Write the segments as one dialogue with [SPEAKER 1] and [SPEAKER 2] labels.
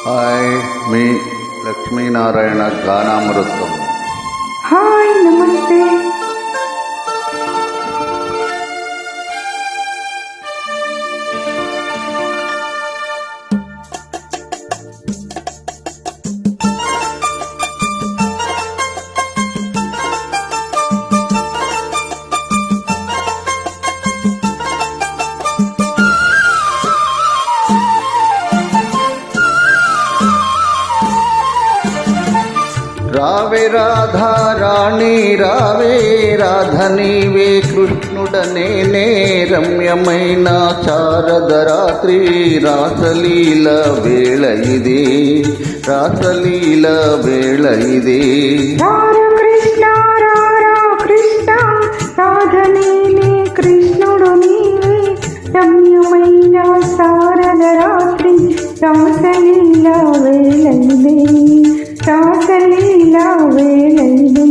[SPEAKER 1] Hi, మీ Lakshminarayana గానామృతం.
[SPEAKER 2] Hi, నమస్తే.
[SPEAKER 1] రావే రాధా రాణి రావే రాధ నీవే కృష్ణుడనేనే రమ్యమైన శారద రాత్రి రాసలీల వేళ ఇదే, రాసలీల వేళ ఇదే.
[SPEAKER 2] కృష్ణ రారా కృష్ణ, రాధ నీవే కృష్ణుడు నీవే, రమ్యమైన శారద రాత్రి రాసలీల వేళ ఇదే, రాసలీల వేళ ఇదే.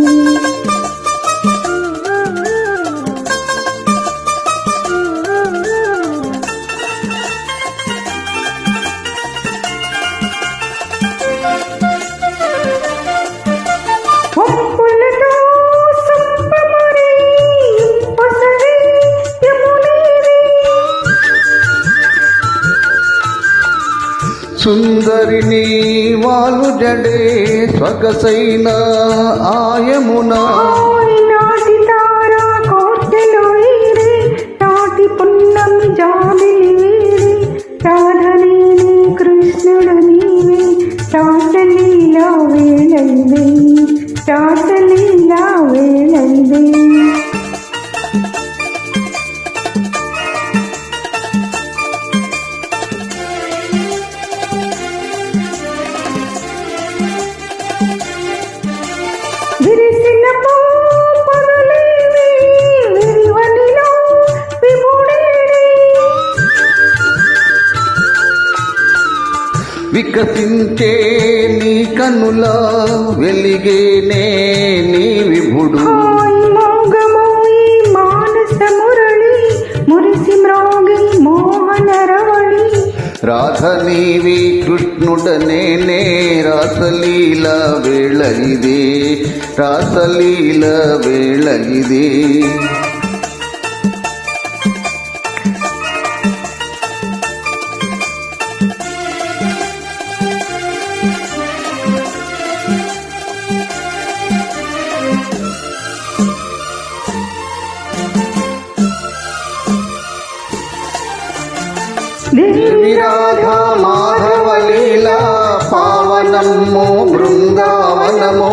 [SPEAKER 1] సుందరిని వాలు జడే స్వగసైన ఆయమున,
[SPEAKER 2] నాటి తారా కోటెలో వీరే, నాటి పున్నమి జాబిలి వీరే, రాధని కృష్ణుడు నీవే, రాసలీల వేళ ఇదే, రాసలీల వేళ ఇదే. విరిసిన పొదలేవి విరివనిలో విముడేడి,
[SPEAKER 1] వికసించే నీ కన్నుల వెలిగేనే నీ విభుడు.
[SPEAKER 2] మోగమోయి మానస మురళి, మురిసి మ్రోగి మోహన రవళి,
[SPEAKER 1] రాధ నీవి కృష్ణుడనేనే రాసలీల వేళ ఇదే, రాసలీల వేళ ఇదే. దేవి రాధా మాధవ లీలా పావనము బృందావనము,